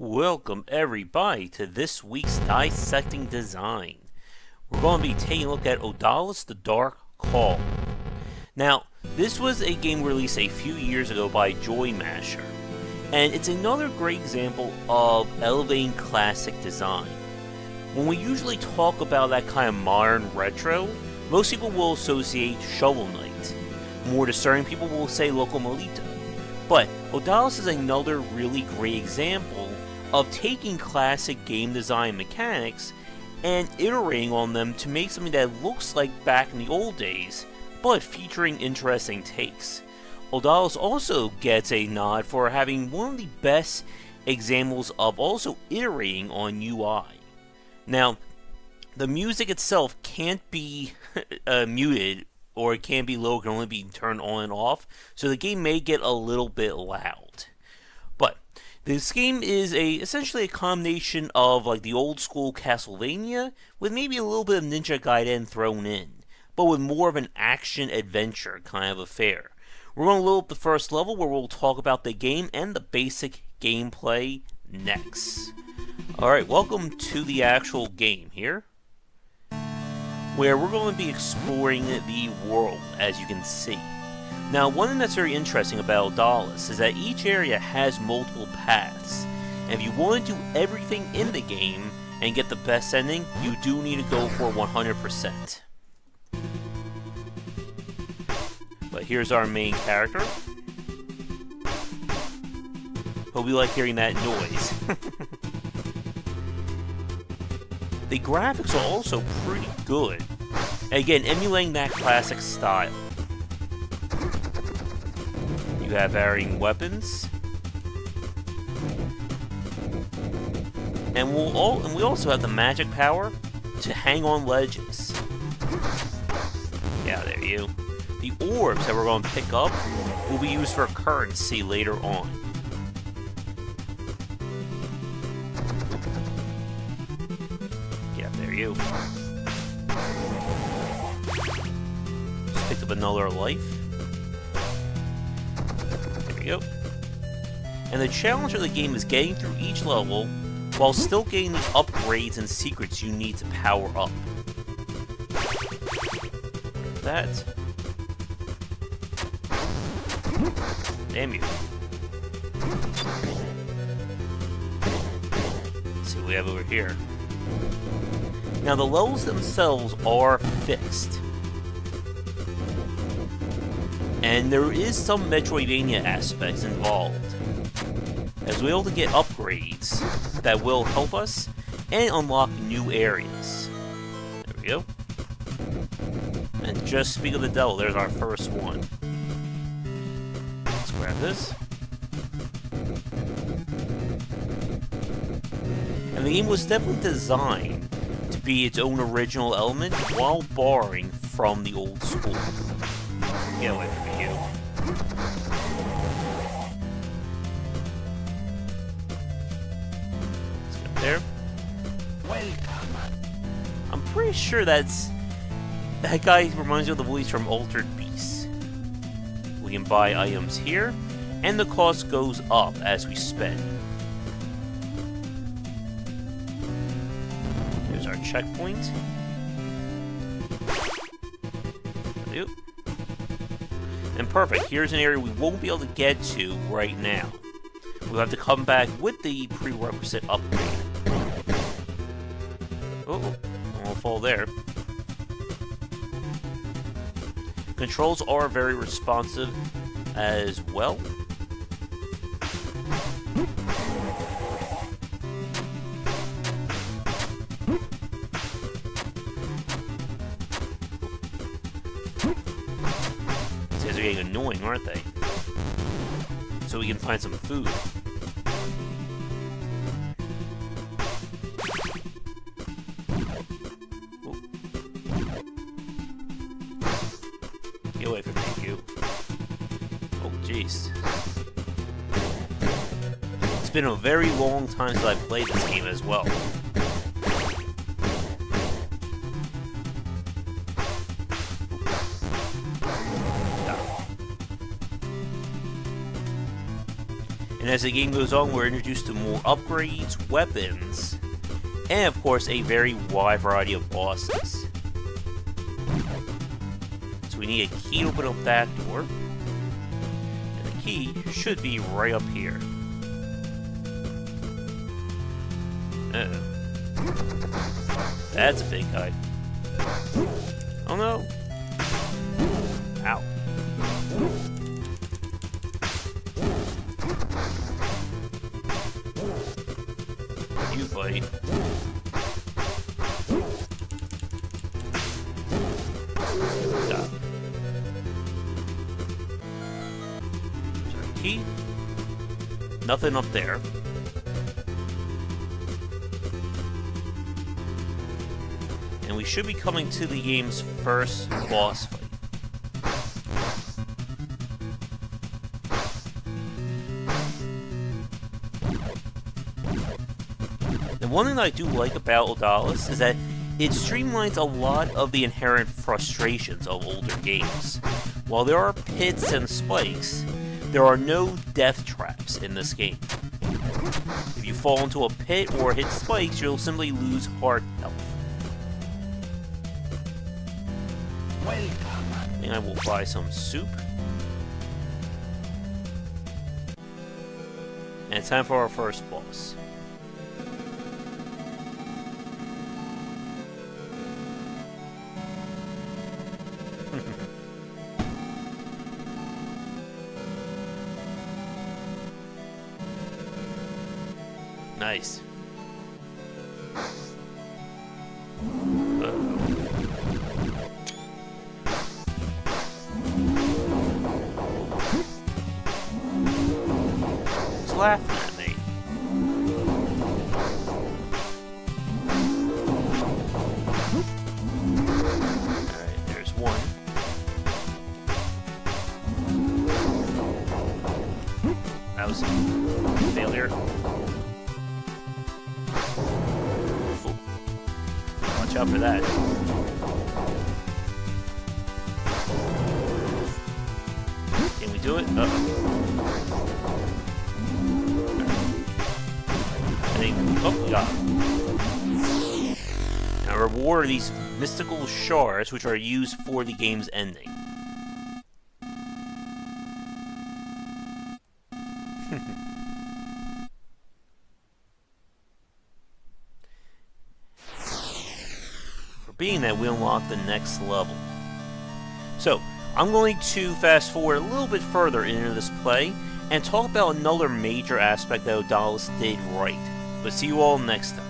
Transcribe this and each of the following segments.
Welcome everybody to this week's Dissecting Design. We're going to be taking a look at Odallus the Dark Call. Now, this was a game released a few years ago by Joy Masher, and it's another great example of elevating classic design. When we usually talk about that kind of modern retro, most people will associate Shovel Knight. More discerning people will say Locomolito. But Odallus is another really great example of taking classic game design mechanics and iterating on them to make something that looks like back in the old days, but featuring interesting takes. Odallus also gets a nod for having one of the best examples of also iterating on UI. Now, the music itself can't be muted, or it can't be low, it can only be turned on and off, so the game may get a little bit loud. But this game is essentially a combination of like the old school Castlevania with maybe a little bit of Ninja Gaiden thrown in, but with more of an action adventure kind of affair. We're going to load up the first level where we'll talk about the game and the basic gameplay next. Alright, welcome to the actual game here, where we're going to be exploring the world, as you can see. Now, one thing that's very interesting about Odallus is that each area has multiple paths, and if you want to do everything in the game and get the best ending, you do need to go for 100%. But here's our main character. Hope you like hearing that noise. The graphics are also pretty good. Again, emulating that classic style. You have varying weapons. And we also have the magic power to hang on ledges. Yeah, there you. The orbs that we're going to pick up will be used for currency later on. Yeah, there you. Just picked up another life. There we go. And the challenge of the game is getting through each level while still getting the upgrades and secrets you need to power up. Like that. Damn you. Let's see what we have over here. Now, the levels themselves are fixed. And there is some Metroidvania aspects involved, as we're able to get upgrades that will help us and unlock new areas. There we go. And just speak of the devil, there's our first one. Let's grab this. And the game was definitely designed to be its own original element while borrowing from the old school. Get away from me, you. Let's get up there. Welcome. I'm pretty sure that guy reminds me of the voice from Altered Beast. We can buy items here, and the cost goes up as we spend. There's our checkpoint. Yep. And perfect, here's an area we won't be able to get to right now. We'll have to come back with the prerequisite upgrade. Oh, I won't fall there. Controls are very responsive as well. These guys are getting annoying, aren't they? So we can find some food. Get away from me, you. Oh, jeez. It's been a very long time since I've played this game as well. And as the game goes on, we're introduced to more upgrades, weapons, and of course a very wide variety of bosses. So we need a key to open up that door. And the key should be right up here. Uh-oh. That's a big guy. Oh no! Ow. You, buddy. Stop. Sorry, key. Nothing up there. And we should be coming to the game's first boss fight. And one thing that I do like about Odallus is that it streamlines a lot of the inherent frustrations of older games. While there are pits and spikes, there are no death traps in this game. If you fall into a pit or hit spikes, you'll simply lose heart health. And I will buy some soup. And it's time for our first boss. Nice. He's laughing at me. Alright, there's one. That was a failure. Watch out for that. Can we do it? Uh-oh. I think... Oh, we got it. Now reward these mystical shards, which are used for the game's ending. Being that we unlock the next level. So, I'm going to fast forward a little bit further into this play and talk about another major aspect that Odallus did right. But see you all next time.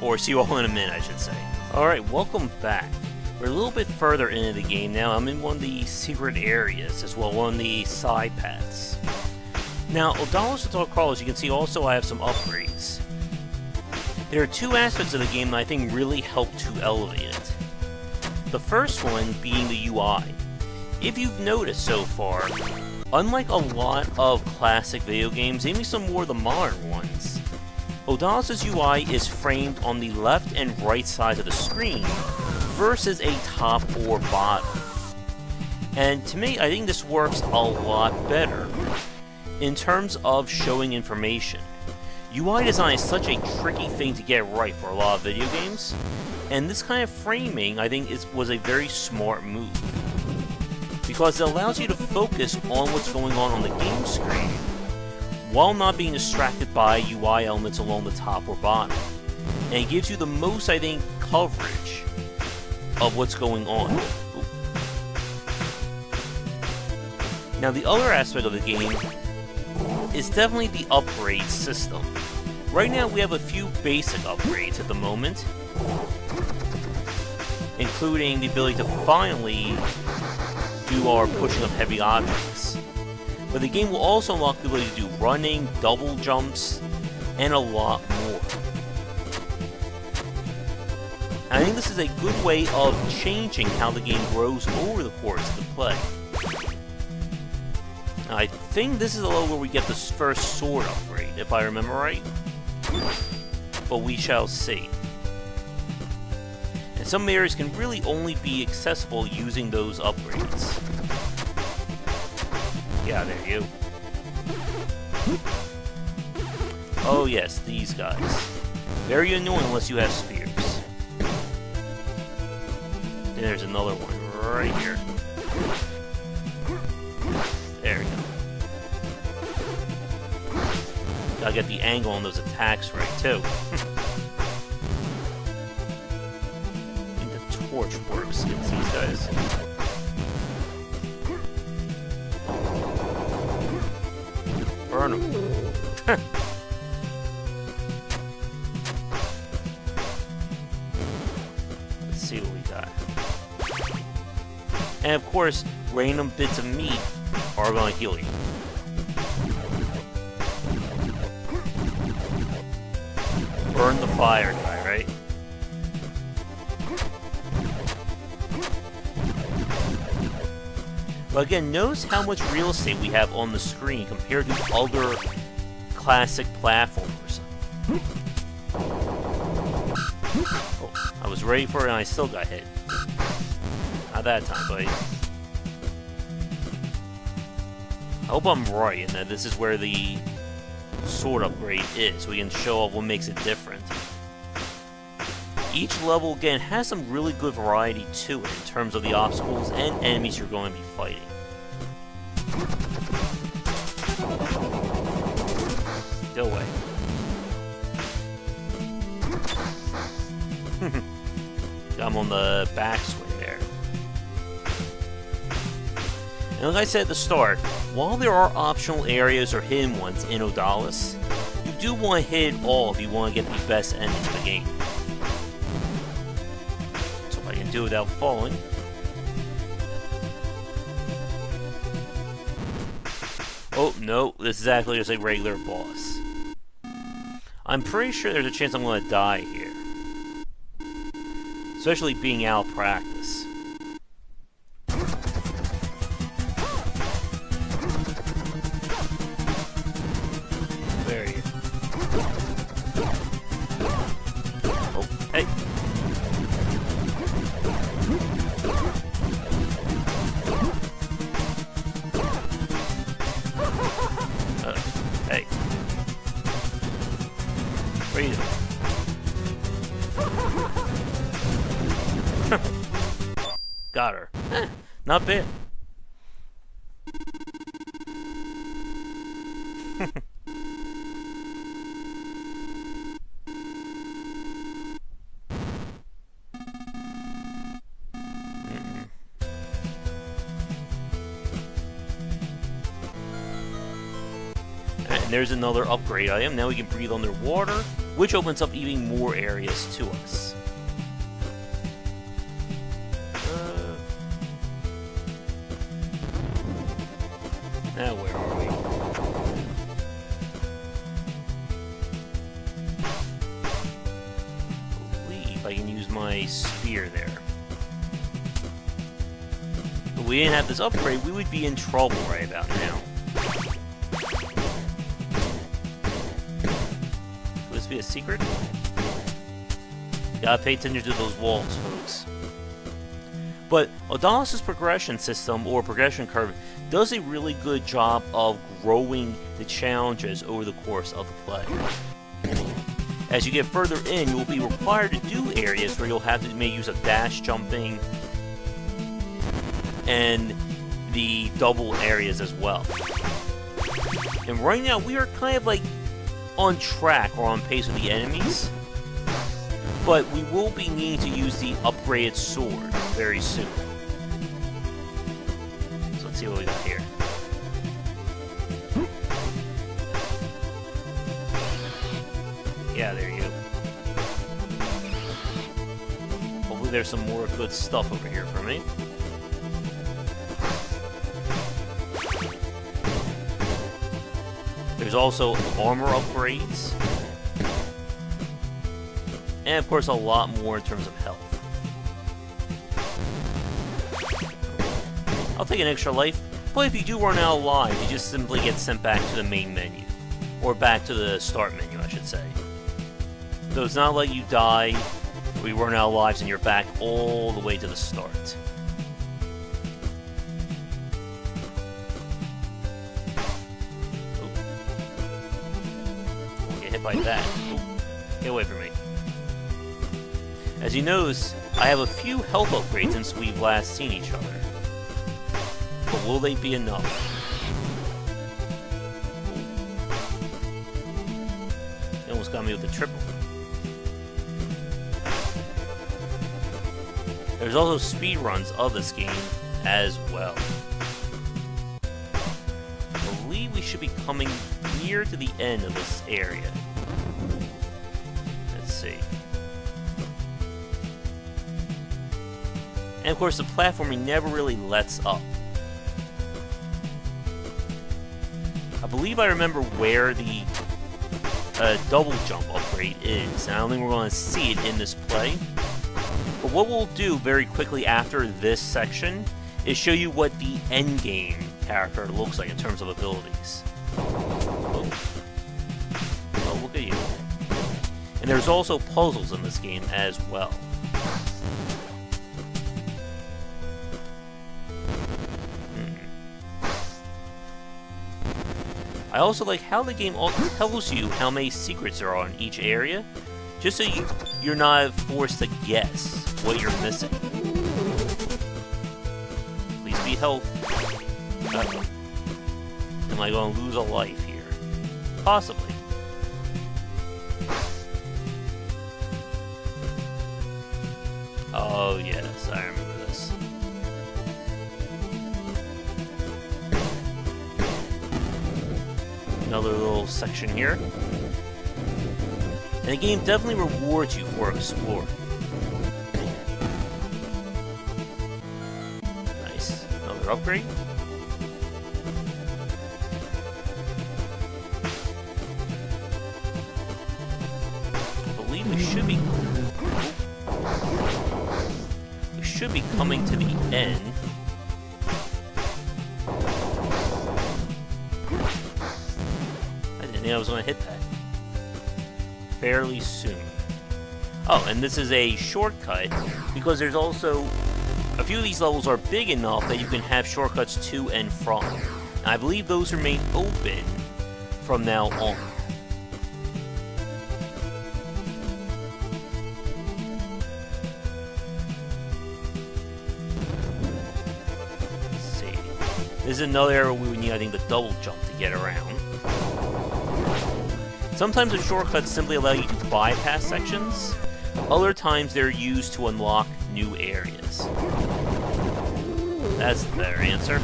Or see you all in a minute, I should say. Alright, welcome back. We're a little bit further into the game now. I'm in one of the secret areas, as well as one of the side paths. Now, Odallus the Dark Call, as you can see, also I have some upgrades. There are two aspects of the game that I think really help to elevate it. The first one being the UI. If you've noticed so far, unlike a lot of classic video games, maybe some more of the modern ones, Odallus' UI is framed on the left and right sides of the screen versus a top or bottom. And to me, I think this works a lot better in terms of showing information. UI design is such a tricky thing to get right for a lot of video games, and this kind of framing, I think, was a very smart move. Because it allows you to focus on what's going on the game screen, while not being distracted by UI elements along the top or bottom. And it gives you the most, I think, coverage of what's going on. Ooh. Now, the other aspect of the game is definitely the upgrade system. Right now we have a few basic upgrades at the moment, including the ability to finally do our pushing of heavy objects. But the game will also unlock the ability to do running, double jumps, and a lot more. And I think this is a good way of changing how the game grows over the course of the play. I think this is the level where we get the first sword upgrade, if I remember right. But we shall see. And some areas can really only be accessible using those upgrades. Get out of there, you. Oh yes, these guys. Very annoying unless you have spears. Then there's another one right here. There we go. Gotta get the angle on those attacks right, too. I think the torch works against these guys. Burn them. Let's see what we got. And of course, random bits of meat are going to heal you. Burn the fire guy, right? But again, notice how much real estate we have on the screen compared to other classic platformers. Oh, I was ready for it and I still got hit. Not that time, buddy. I hope I'm right and that this is where the sword upgrade is, so we can show off what makes it different. Each level, again, has some really good variety to it in terms of the obstacles and enemies you're going to be fighting. Go away. Got him on the backswing there. And like I said at the start, while there are optional areas or hidden ones in Odallus, you do want to hit it all if you want to get the best ending of the game. So if I can do it without falling. Oh, no, this is actually just a regular boss. I'm pretty sure there's a chance I'm going to die here. Especially being out of practice. There you go. Oh, hey. Hey. Where are you? Got her. Not bad. And there's another upgrade item. Now we can breathe underwater, which opens up even more areas to us. Now where are we? I believe I can use my spear there. If we didn't have this upgrade, we would be in trouble right about now. Could this be a secret? Gotta pay attention to those walls, folks. But Odallus' progression system, or progression curve, does a really good job of growing the challenges over the course of the play. As you get further in, you'll be required to do areas where you'll have to use a dash jumping and the double areas as well. And right now, we are kind of like on track or on pace with the enemies, but we will be needing to use the upgraded sword very soon. So let's see what we got here. Yeah, there you go. Hopefully there's some more good stuff over here for me. There's also armor upgrades. And of course a lot more in terms of health. I'll take an extra life, but if you do run out of lives, you just simply get sent back to the main menu. Or back to the start menu, I should say. So it's not like you die, or you run out of lives and you're back all the way to the start. get hit by that. Ooh, get away from me. As you notice, I have a few health upgrades since we've last seen each other. But will they be enough? He almost got me with the triple. There's also speed runs of this game as well. I believe we should be coming near to the end of this area. Let's see. And of course, the platforming never really lets up. I believe I remember where the double jump upgrade is, and I don't think we're going to see it in this play. But what we'll do very quickly after this section is show you what the endgame character looks like in terms of abilities. Oh, look at you. And there's also puzzles in this game as well. I also like how the game tells you how many secrets there are in each area, just so you're not forced to guess what you're missing. Please be health. Uh-oh. Am I going to lose a life here? Possibly. Oh yes, I remember this. Another little section here. And the game definitely rewards you for exploring. Nice. Another upgrade. I believe we should be coming to the end. I didn't think I was going to hit that. Fairly soon. Oh, and this is a shortcut because there's also a few of these levels are big enough that you can have shortcuts to and from. And I believe those remain open from now on. Let's see. This is another area we would need, I think, the double jump to get around. Sometimes the shortcuts simply allow you to bypass sections. Other times they're used to unlock new areas. That's the better answer.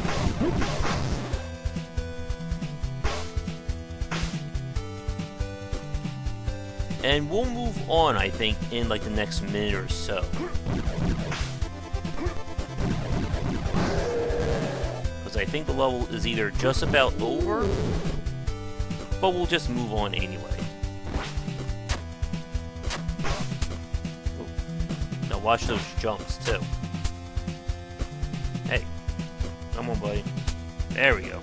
And we'll move on, I think, in like the next minute or so. Because I think the level is either just about over, but we'll just move on anyway. Ooh. Now watch those jumps too. Hey, come on, buddy. There we go.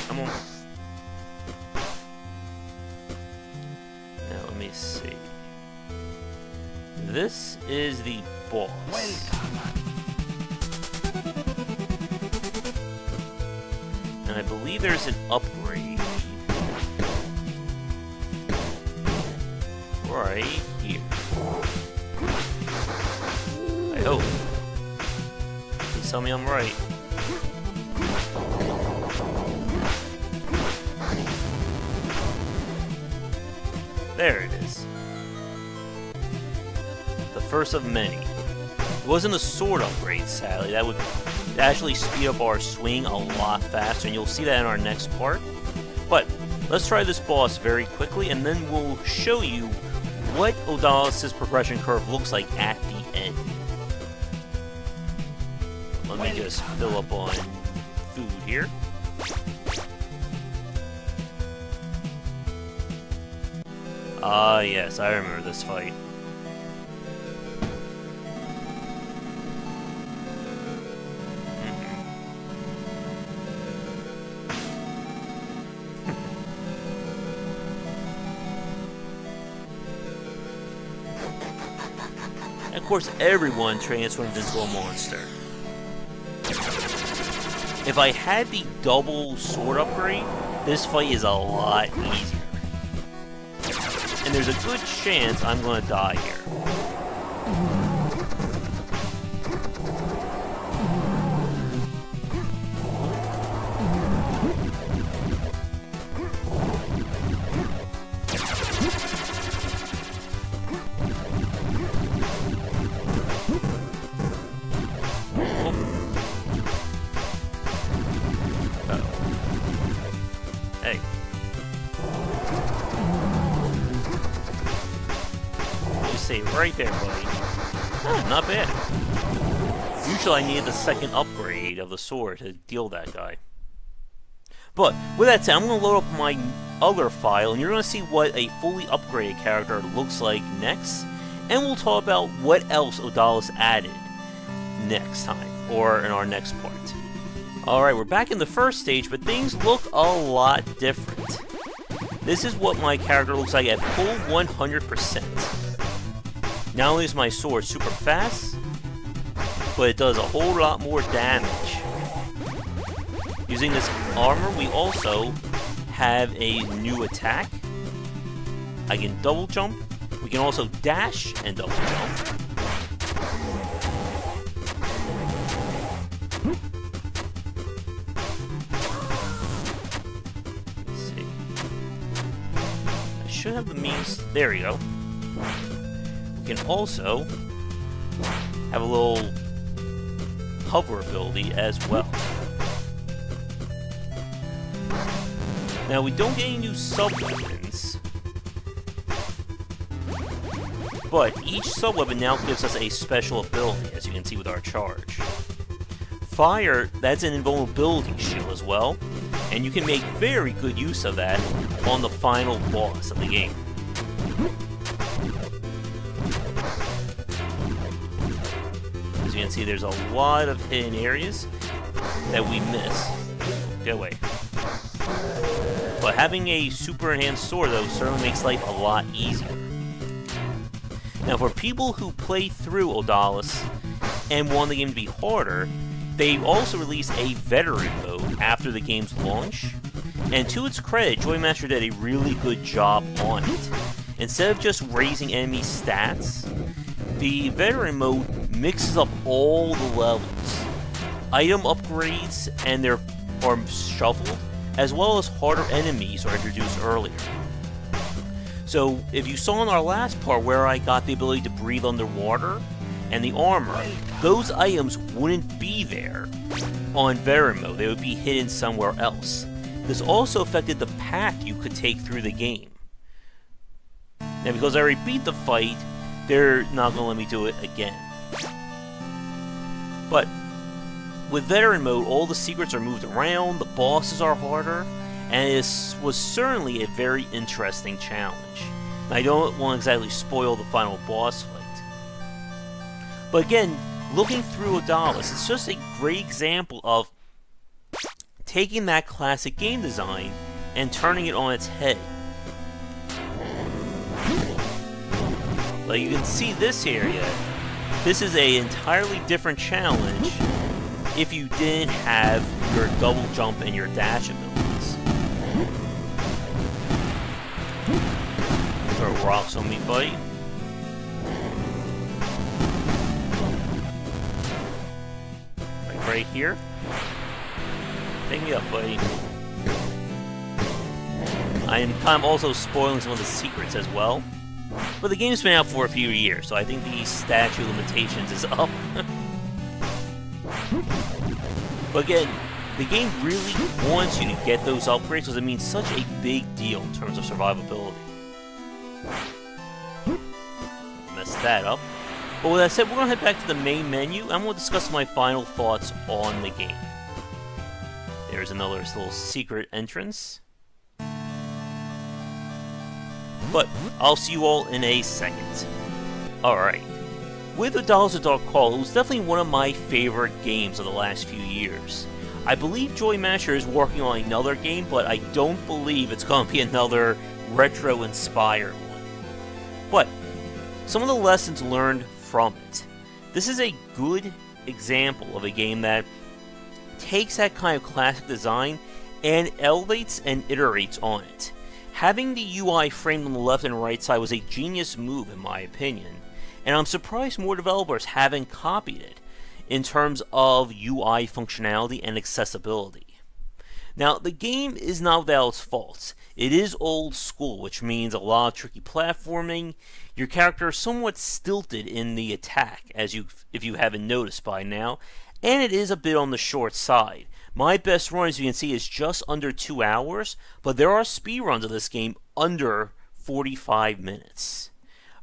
Come on. Now let me see. This is the boss. And I believe there's an upgrade right here. I hope. Please tell me I'm right. There it is. The first of many. It wasn't a sword upgrade, sadly. That would actually speed up our swing a lot faster, and you'll see that in our next part. But let's try this boss very quickly, and then we'll show you what Odallus' progression curve looks like at the end. Let me just fill up on food here. Ah, yes, I remember this fight. And of course, everyone transforms into a monster. if I had the double sword upgrade, this fight is a lot easier. And there's a good chance I'm going to die here. Hey. You stay right there, buddy. Oh, not bad. Usually I need the second upgrade of the sword to deal that guy. But, with that said, I'm going to load up my other file, and you're going to see what a fully upgraded character looks like next. And we'll talk about what else Odallus added next time, or in our next part. Alright, we're back in the first stage, but things look a lot different. This is what my character looks like at full 100%. Not only is my sword super fast, but it does a whole lot more damage. Using this armor, we also have a new attack. I can double jump. We can also dash and double jump. Should have the means. There we go. We can also have a little hover ability as well. Now we don't get any new sub-weapons, but each sub-weapon now gives us a special ability, as you can see with our charge. Fire, that's an invulnerability shield as well, and you can make very good use of that on the final boss of the game. As you can see, there's a lot of hidden areas that we miss. Get away. But having a super enhanced sword, though, certainly makes life a lot easier. Now, for people who play through Odallus and want the game to be harder, they also released a veteran mode after the game's launch, and to its credit, Joy Master did a really good job on it. Instead of just raising enemy stats, the veteran mode mixes up all the levels. Item upgrades and are shuffled, as well as harder enemies are introduced earlier. So, if you saw in our last part where I got the ability to breathe underwater, and the armor, those items wouldn't be there on veteran mode. They would be hidden somewhere else. This also affected the path you could take through the game. Now, because I already beat the fight, they're not going to let me do it again. But with veteran mode, all the secrets are moved around, the bosses are harder, and it was certainly a very interesting challenge. Now, I don't want to exactly spoil the final boss fight. But again, looking through Odallus, it's just a great example of taking that classic game design and turning it on its head. Like you can see this area, this is an entirely different challenge if you didn't have your double jump and your dash abilities. Throw rocks on me, buddy. Right here. Pick me up, buddy. I am kind of also spoiling some of the secrets as well. But the game's been out for a few years, so I think the statute of limitations is up. But again, the game really wants you to get those upgrades because it means such a big deal in terms of survivability. Messed that up. But with that said, we're going to head back to the main menu, and I'm going to discuss my final thoughts on the game. There's another little secret entrance. But I'll see you all in a second. Alright. With Odallus the Dark Call, it was definitely one of my favorite games of the last few years. I believe Joy Master is working on another game, but I don't believe it's going to be another retro-inspired one. But some of the lessons learned from it. This is a good example of a game that takes that kind of classic design and elevates and iterates on it. Having the UI framed on the left and right side was a genius move in my opinion, and I'm surprised more developers haven't copied it in terms of UI functionality and accessibility. Now, the game is not without its faults. It is old school, which means a lot of tricky platforming. Your character is somewhat stilted in the attack, if you haven't noticed by now, and it is a bit on the short side. My best run, as you can see, is just under 2 hours, but there are speedruns of this game under 45 minutes.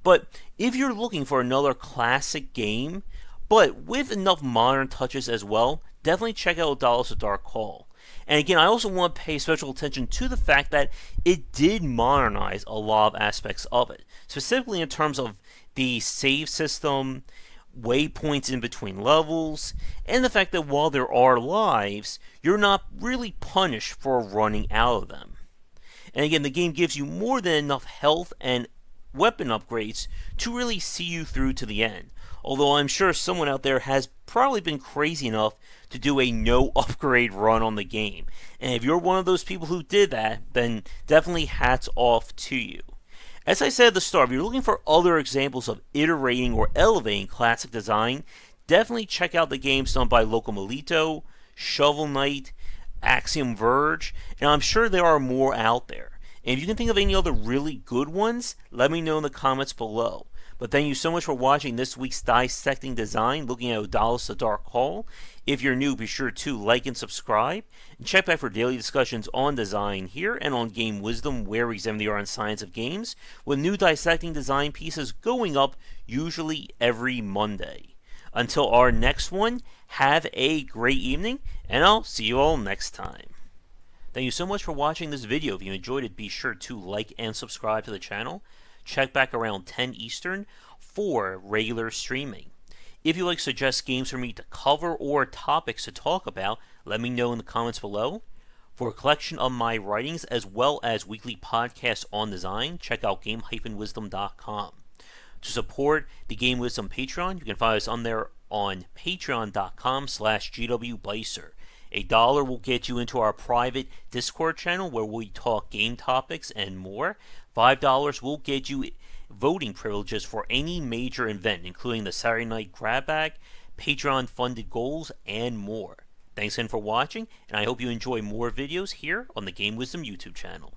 But if you're looking for another classic game, but with enough modern touches as well, definitely check out Odallus the Dark Call. And again, I also want to pay special attention to the fact that it did modernize a lot of aspects of it, specifically in terms of the save system, waypoints in between levels, and the fact that while there are lives, you're not really punished for running out of them. And again, the game gives you more than enough health and weapon upgrades to really see you through to the end. Although I'm sure someone out there has probably been crazy enough to do a no upgrade run on the game. And if you're one of those people who did that, then definitely hats off to you. As I said at the start, if you're looking for other examples of iterating or elevating classic design, definitely check out the games done by Loco Malito, Shovel Knight, Axiom Verge, and I'm sure there are more out there. And if you can think of any other really good ones, let me know in the comments below. But thank you so much for watching this week's Dissecting Design, looking at Odallus the Dark Call. If you're new, be sure to like and subscribe. And check back for daily discussions on design here and on Game Wisdom, where we examine the art and science of games, with new Dissecting Design pieces going up usually every Monday. Until our next one, have a great evening, and I'll see you all next time. Thank you so much for watching this video. If you enjoyed it, be sure to like and subscribe to the channel. Check back around 10 Eastern for regular streaming. If you'd like to suggest games for me to cover or topics to talk about, let me know in the comments below. For a collection of my writings as well as weekly podcasts on design, check out game-wisdom.com. To support the Game Wisdom Patreon, you can find us on there on patreon.com/gwblazer. $1 will get you into our private Discord channel where we talk game topics and more. $5 will get you voting privileges for any major event, including the Saturday Night Grab Bag, Patreon-funded goals, and more. Thanks again for watching, and I hope you enjoy more videos here on the Game Wisdom YouTube channel.